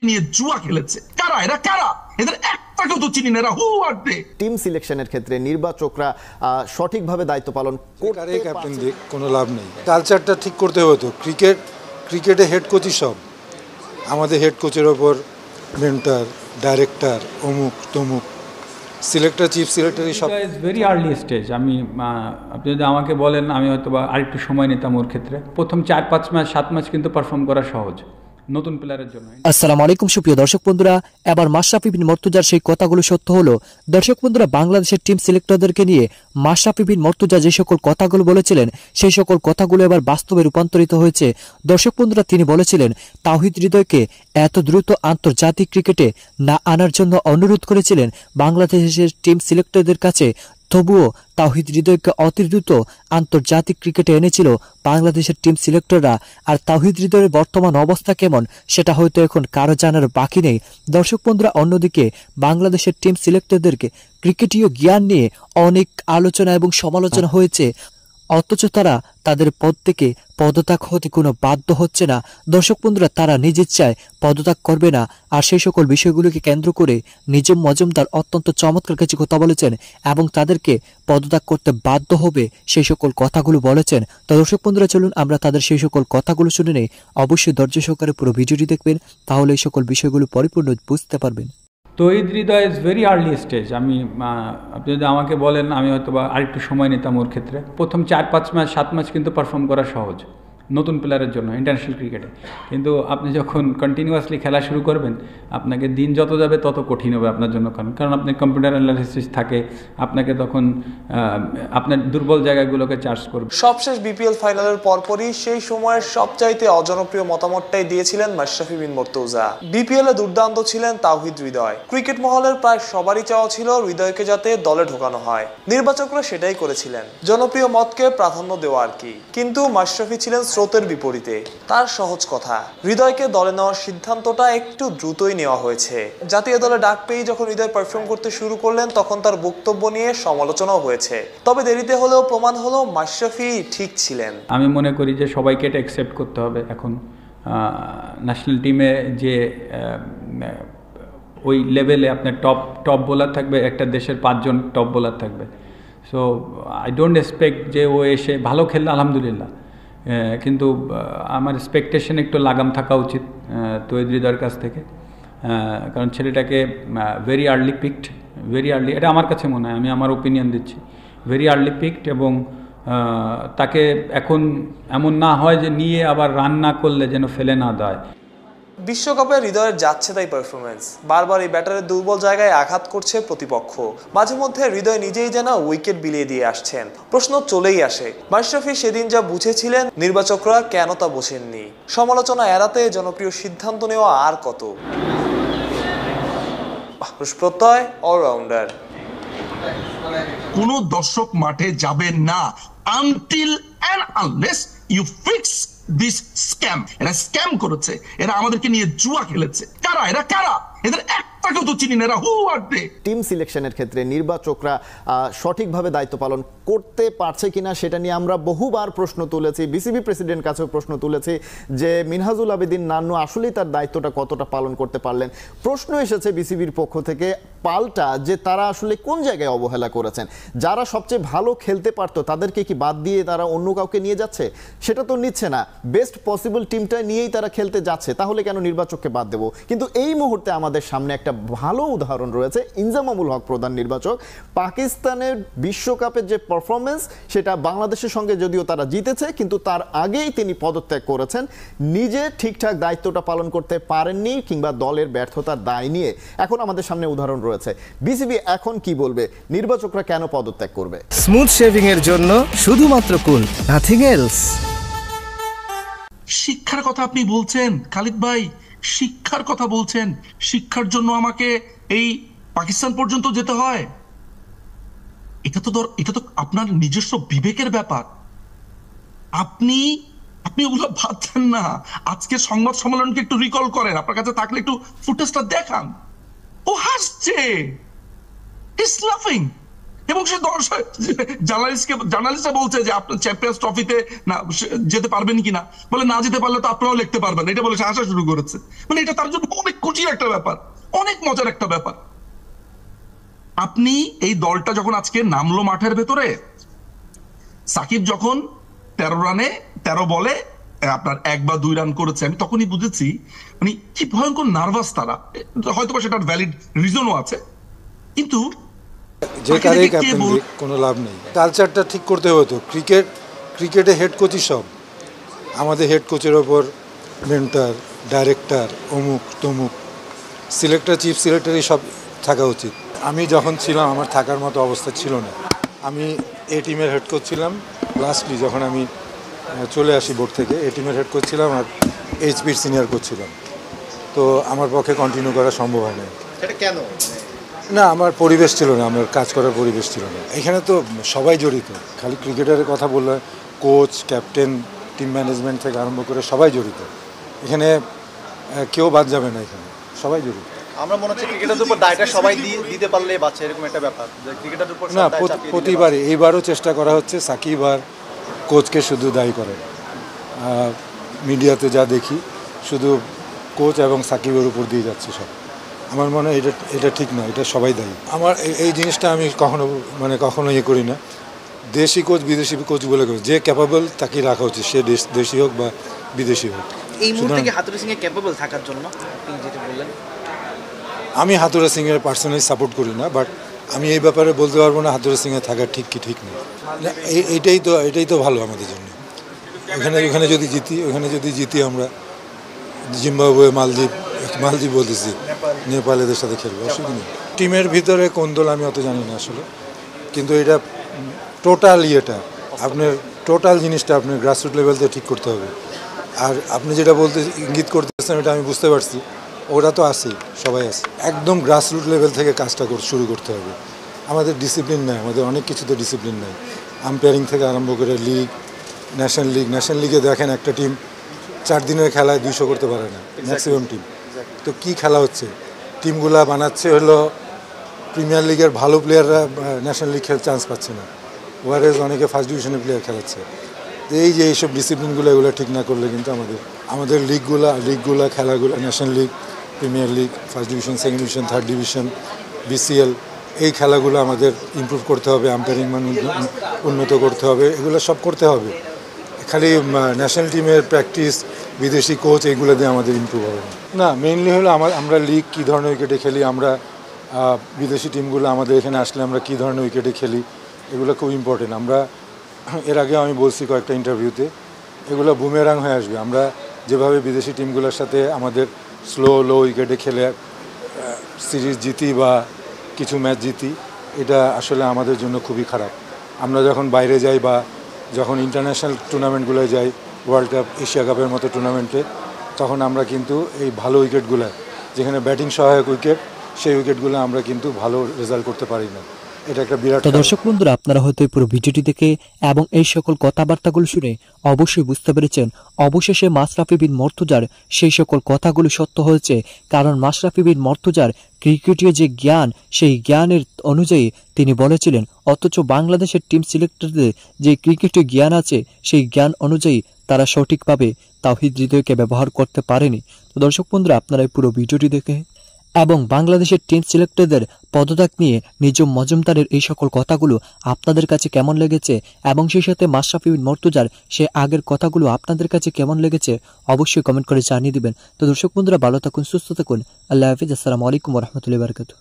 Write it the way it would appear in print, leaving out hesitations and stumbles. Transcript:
নিয়ে জুয়া খেলেছে। কারা এরা? কারা? এদের একটাকেও তো চিনি না। এরা হু আর দে? টিম সিলেকশনের ক্ষেত্রে নির্বাচকরা সঠিকভাবে দায়িত্ব পালন করতে ক্যাপ্টেন কোনো লাভ নেই। কালচারটা ঠিক করতে হতো। ক্রিকেটে হেড কোচই সব। আমাদের হেড কোচের ওপর মেন্টর, ডাইরেক্টর, অমুক তমুক, সিলেক্টর, চিফ সিলেক্টরই সব। Very early stage. আপনি যদি আমাকে বলেন, আমি হয়তো বা আরেকটু সময় নিতাম ওর ক্ষেত্রে। প্রথম 4-5 ম্যাচ 7 ম্যাচ কিন্তু পারফর্ম করা সহজ নতুন প্লেয়ারের জন্য। আসসালামু আলাইকুম সুপ্রিয় দর্শক বন্ধুরা, এবার মাশরাফি বিন মুর্তজার সেই কথাগুলো সত্য হলো। দর্শক বন্ধুরা, বাংলাদেশের টিম সিলেক্টরদেরকে নিয়ে মাশরাফি বিন মুর্তজা যে সকল কথাগুলো বলেছিলেন, সেই সকল কথাগুলো এবার বাস্তবে রূপান্তরিত হয়েছে। দর্শক বন্ধুরা, তিনি বলেছিলেন তাওহিদ হৃদয়কে এত দ্রুত আন্তর্জাতিক ক্রিকেটে না আনার জন্য অনুরোধ করেছিলেন বাংলাদেশের টিম সিলেক্টরদের কাছে। তবুও তাওহিদ হৃদয়কে অতি দ্রুত আন্তর্জাতিক ক্রিকেটে এনেছিল বাংলাদেশের টিম সিলেক্টররা। আর তাওহিদ হৃদয়ের বর্তমান অবস্থা কেমন সেটা হয়তো এখন কারো জানার বাকি নেই। দর্শক বন্ধুরা, অন্যদিকে বাংলাদেশের টিম সিলেক্টরদেরকে ক্রিকেটীয় জ্ঞান নিয়ে অনেক আলোচনা এবং সমালোচনা হয়েছে, অথচ তারা তাদের পদ থেকে পদত্যাগ হতে কোনো বাধ্য হচ্ছে না। দর্শক বন্ধুরা, তারা নিজের চায় পদত্যাগ করবে না। আর সেই সকল বিষয়গুলোকে কেন্দ্র করে নিজম মজুমদার অত্যন্ত চমৎকার কিছু কথা বলেছেন এবং তাদেরকে পদত্যাগ করতে বাধ্য হবে সেই সকল কথাগুলো বলেছেন। তো দর্শক বন্ধুরা, চলুন আমরা তাদের সেই সকল কথাগুলো শুনে নেই। অবশ্যই ধৈর্য সহকারে পুরো ভিডিওটি দেখবেন, তাহলে এই সকল বিষয়গুলো পরিপূর্ণ বুঝতে পারবেন। Towhid Hridoy is very early stage. আপনি যদি আমাকে বলেন, আমি হয়তো বা আরেকটু সময় নিতাম ওর ক্ষেত্রে। প্রথম 4-5 ম্যাচ 7 ম্যাচ কিন্তু পারফর্ম করা সহজ নতুন প্লেয়ারের জন্য ইন্টারন্যাশনাল ক্রিকেটে। কিন্তু আপনি যখন কন্টিনিউয়াসলি খেলা শুরু করবেন, আপনাকে দিন যত যাবে তত কঠিন হবে আপনার জন্য। কারণ আপনার কম্পিউটার অ্যানালিসিস থাকে, আপনাকে তখন আপনার দুর্বল জায়গাগুলোকে চার্জ করবে। সবশেষ বিপিএল ফাইনালের পরপরই সেই সময়ের সবচাইতে অজনপ্রিয় মতামতটাই দিয়েছিলেন মাশরাফি বিন মুর্তজা। বিপিএল এ দুর্দান্ত ছিলেন তাওহিদ হৃদয়। ক্রিকেট মহলের প্রায় সবারই চাওয়া ছিল হৃদয়কে যাতে দলে ঢোকানো হয়। নির্বাচকরা সেটাই করেছিলেন, জনপ্রিয় মতকে প্রাধান্য দেওয়া আর কি। কিন্তু মাশরাফি ছিলেন স্রোতের বিপরীতে। তার সহজ কথা, হৃদয়কে দলে নেওয়ার সিদ্ধান্তটা একটু দ্রুতই নেওয়া হয়েছে। জাতীয় দলে ডাক পেয়ে যখন হৃদয় পারফর্ম করতে শুরু করলেন, তখন তার বক্তব্য নিয়ে সমালোচনাও হয়েছে। তবে দেরিতে হলেও প্রমাণ হলো মাশরাফি ঠিক ছিলেন। আমি মনে করি যে সবাইকে এটা অ্যাকসেপ্ট করতে হবে। এখন ন্যাশনাল টিমে যে ওই লেভেলে আপনার টপ বোলার থাকবে, একটা দেশের 5 জন টপ বোলার থাকবে। সো আই ডোন্ট এক্সপেক্ট যে ও এসে ভালো খেললে আলহামদুলিল্লাহ, কিন্তু আমার এক্সপেকটেশন একটু লাগাম থাকা উচিত তাওহিদ হৃদয়ের কাছ থেকে। কারণ ছেলেটাকে very early picked, very early, এটা আমার কাছে মনে হয়, আমি আমার ওপিনিয়ন দিচ্ছি, ভেরি আর্লি পিকড। এবং তাকে এখন এমন না হয় যে নিয়ে আবার রান না করলে যেন ফেলে না দেয়। বিশ্বকাপে হৃদয়ের যাচ্ছে তাই পারফরমেন্স। বারবার এই ব্যাটারের দুর্বল জায়গায় আঘাত করছে প্রতিপক্ষ। মাঝে মধ্যে হৃদয় নিজেই যেন উইকেট বিলিয়ে দিয়ে আসছেন। প্রশ্ন চলেই আসে, মাশরাফি সেদিন যা বুঝেছিলেন নির্বাচকরা কেন তা বোঝেননি? সমালোচনা এড়াতে জনপ্রিয় সিদ্ধান্ত নেওয়া আর কত। প্রত্যয় অলরাউন্ডার। কোন দর্শক মাঠে যাবেন না until and unless you fix this scam. এরা স্ক্যাম করেছে, এরা আমাদেরকে নিয়ে জুয়া খেলেছে। কারা এরা? কারা? এদের একটাকেও তো চিনি না। এরা হু আর দে? টিম সিলেকশনের ক্ষেত্রে নির্বাচকরা সঠিকভাবে দায়িত্ব পালন করতে পারছে কিনা সেটা নিয়ে আমরা বহুবার প্রশ্ন তুলেছি, বিসিবি প্রেসিডেন্ট কাছেও প্রশ্ন তুলেছি যে মিনহাজুল আবেদিন নান্নু আসলেই তার দায়িত্বটা কতটা পালন করতে পারলেন। প্রশ্ন এসেছে বিসিবির পক্ষ থেকে পাল্টা যে তারা আসলে কোন জায়গায় অবহেলা করেছেন। যারা সবচেয়ে ভালো খেলতে পারতো তাদেরকে কি বাদ দিয়ে তারা অন্য কাউকে নিয়ে যাচ্ছে? সেটা তো নিচ্ছে না। বেস্ট পসিবল টিমটা নিয়েই তারা খেলতে যাচ্ছে, তাহলে কেন নির্বাচককে বাদ দেবো? কিন্তু এই মুহূর্তে আমাদের সামনে একটা ভালো উদাহরণ রয়েছে। ইনজামামুল হক প্রধান নির্বাচক, পাকিস্তানের বিশ্বকাপের যে পারফরমেন্স সেটা বাংলাদেশের সঙ্গে যদিও তারা জিতেছে, কিন্তু তার আগেই তিনি পদত্যাগ করেছেন। নিজে ঠিকঠাক দায়িত্বটা পালন করতে পারেননি, কিংবা দলের ব্যর্থতার দায় নিয়ে এখন আমাদের সামনে উদাহরণ রয়েছে। বিসিবি এখন কি বলবে? নির্বাচকরা কেন পদত্যাগ করবে? স্মুথ শেভিং এর জন্য শুধুমাত্র কুল, নাথিং এলস। শিক্ষার কথা আপনি বলছেন খালিদ ভাই, শিক্ষার কথা বলছেন। শিক্ষার জন্য আমাকে এই পাকিস্তান পর্যন্ত যেতে হয়? এটা তো আপনার নিজস্ব বিবেকের ব্যাপার। আপনি ওগুলো ভাবছেন না। আজকে সংবাদ সম্মেলনকে একটু রিকল করেন, আপনার কাছে থাকলে একটু ফুটেজটা দেখান। ও হাসছে, ইজ লাফিং। এবং সে জার্নালিস্টরা বলছে যে আপনার চ্যাম্পিয়ন্স ট্রফিতে না যেতে পারবেন কিনা, বলে না যেতে পারলে তো আপনারাও লিখতে পারবেন, এটা বলে সে আসা শুরু করেছে। মানে এটা তার জন্য অনেক খুশির একটা ব্যাপার, অনেক মজার একটা ব্যাপার। আপনি এই দলটা যখন আজকে নামলো মাঠের ভেতরে, সাকিব যখন 13 বলে আপনার 1 বা 2 রান করেছে, আমি তখনই বুঝেছি মানে কি ভয়ঙ্কর নার্ভাস তারা। হয়তো সেটার ভ্যালিড রিজনও আছে, কিন্তু যে কারেই ক্যাপ্টেন দিক কোনো লাভ নেই। কালচারটা ঠিক করতে হতো। ক্রিকেটে হেড কোচই সব। আমাদের হেড কোচের ওপর মেন্টর, ডাইরেক্টর, অমুক তমুক, সিলেক্টর, চিফ সিলেক্টরই সব থাকা উচিত। আমি যখন ছিলাম আমার থাকার মতো অবস্থা ছিল না। আমি এ টিমের হেড কোচ ছিলাম লাস্টলি, যখন আমি চলে আসি বোর্ড থেকে। এ টিমের হেড কোচ ছিলাম আর এইচপির সিনিয়র কোচ ছিলাম। তো আমার পক্ষে কন্টিনিউ করা সম্ভব হয় না। সেটা কেন? না, আমার পরিবেশ ছিল না, আমার কাজ করার পরিবেশ ছিল না। এখানে তো সবাই জড়িত, খালি ক্রিকেটারের কথা বললে কোচ, ক্যাপ্টেন, টিম ম্যানেজমেন্ট থেকে আরম্ভ করে সবাই জড়িত। এখানে কেউ বাদ যাবে না, এখানে সবাই জড়িত। আমরা মনে হচ্ছে ক্রিকেটের উপর দায়টা সবাই দিতে পারলে বাঁচে, এরকম একটা ব্যাপার যে ক্রিকেটের উপর না, প্রতিবারই এইবারও চেষ্টা করা হচ্ছে সাকিব আর কোচকে শুধু দায়ী করেন। মিডিয়াতে যা দেখি শুধু কোচ এবং সাকিবের উপর দিয়ে যাচ্ছে সব। আমার মনে হয় এটা ঠিক না, এটা সবাই দায়ী। আমার এই জিনিসটা আমি কখনো ইয়ে করি না। দেশি কোচ বিদেশি কোচ বলে যে ক্যাপাবল তাকে রাখা উচিত, সে দেশি হোক বা বিদেশি হোক। এই মুহূর্তে কি হাতুড়ি সিং এর ক্যাপাবল থাকার জন্য আপনি যেটা বললেন? আমি হাতুড়া সিংয়ের পার্সোনালি সাপোর্ট করি না, বাট আমি এই ব্যাপারে বলতে পারবো না হাতুড়া সিংয়ের থাকা ঠিক কি ঠিক নেই। এটাই তো ভালো আমাদের জন্য। ওখানে যদি জিতি আমরা জিম্বাবুয়ে, মালদ্বীপ বলতেছি, নেপাল এদের সাথে খেলবো, অসুবিধা নেই। টিমের ভিতরে কোন দল আমি অত জানি না আসলে, কিন্তু এটা টোটাল টোটাল জিনিসটা আপনার গ্রাসরুট লেভেলতে ঠিক করতে হবে। আর আপনি যেটা ইঙ্গিত করতেছেন এটা আমি বুঝতে পারছি, ওরা তো আছেই, সবাই আছে। একদম গ্রাসরুট লেভেল থেকে কাজটা শুরু করতে হবে। আমাদের ডিসিপ্লিন নাই, আমাদের অনেক কিছুতে ডিসিপ্লিন নাই। আম্পায়ারিং থেকে আরম্ভ করে লিগ, ন্যাশনাল লিগে দেখেন একটা টিম 4 দিনের খেলায় 200 করতে পারে না, ম্যাক্সিমাম টিম। তো কি খেলা হচ্ছে? টিমগুলা বানাচ্ছে হলো প্রিমিয়ার লিগের ভালো প্লেয়াররা ন্যাশনাল লিগ খেলার চান্স পাচ্ছে না, ওয়ারেজ অনেকে ফার্স্ট ডিভিশনের প্লেয়ার খেলাচ্ছে। তো এই যে এইসব ডিসিপ্লিনগুলো এগুলো ঠিক না করলে কিন্তু আমাদের লিগগুলা খেলাগুলো, national league, premier league, first division, second division, third division, BCL, এই খেলাগুলো আমাদের ইমপ্রুভ করতে হবে, আম্পায়ারিং মান উন্নত করতে হবে, এগুলো সব করতে হবে। খালি ন্যাশনাল টিমের প্র্যাকটিস, বিদেশি কোচ, এগুলো দিয়ে আমাদের ইমপ্রুভ হবে না। মেইনলি হলো আমরা লিগ কী ধরনের উইকেটে খেলি, আমরা বিদেশি টিমগুলো আমাদের এখানে আসলে আমরা কী ধরনের উইকেটে খেলি, এগুলো খুব ইম্পর্টেন্ট। আমরা এর আগে আমি বলছি কয়েকটা ইন্টারভিউতে, এগুলো বুমেরাং হয়ে আসবে। আমরা যেভাবে বিদেশি টিমগুলোর সাথে আমাদের লো উইকেটে খেলে সিরিজ জিতি বা কিছু ম্যাচ জিতি, এটা আসলে আমাদের জন্য খুবই খারাপ। আমরা যখন বাইরে যাই বা যখন ইন্টারন্যাশনাল টুর্নামেন্টগুলোয় যাই, ওয়ার্ল্ড কাপ, এশিয়া কাপের মতো টুর্নামেন্টে, তখন আমরা কিন্তু এই ভালো উইকেটগুলো, যেখানে ব্যাটিং সহায়ক উইকেট, সেই উইকেটগুলো আমরা কিন্তু ভালো রেজাল্ট করতে পারি না। এটা একটা বিরাট। তো দর্শক বন্ধুরা, আপনারা হয়তো পুরো ভিডিওটি দেখে এবং এই সকল কথাবার্তাগুলো শুনে অবশ্যই বুঝতে পেরেছেন অবশেষে মাশরাফি বিন মর্তুজার সেই সকল কথাগুলো সত্য হয়েছে। কারণ মাশরাফি বিন মর্তুজার ক্রিকেটীয় যে জ্ঞান, সেই জ্ঞানের অনুযায়ী তিনি বলেছিলেন, অথচ বাংলাদেশের টিম সিলেক্টরদের যে ক্রিকেটীয় জ্ঞান আছে, সেই জ্ঞান অনুযায়ী তারা সঠিকভাবে তাওহিদ হৃদয়কে ব্যবহার করতে পারেনি। তো দর্শক বন্ধুরা, আপনারা এই পুরো ভিডিওটি দেখে এবং বাংলাদেশের টিম সিলেক্টরদের পদত্যাগ নিয়ে নিজম মজুমদারের এই সকল কথাগুলো আপনাদের কাছে কেমন লেগেছে এবং সেই সাথে মাশরাফি বিন মর্তুজার সে আগের কথাগুলো আপনাদের কাছে কেমন লেগেছে অবশ্যই কমেন্ট করে জানিয়ে দিবেন। তো দর্শক বন্ধুরা, ভালো থাকুন, সুস্থ থাকুন। আল্লাহ হাফিজ। আসসালামু আলাইকুম ওয়া রাহমাতুল্লাহি ওয়া বারাকাতুহু।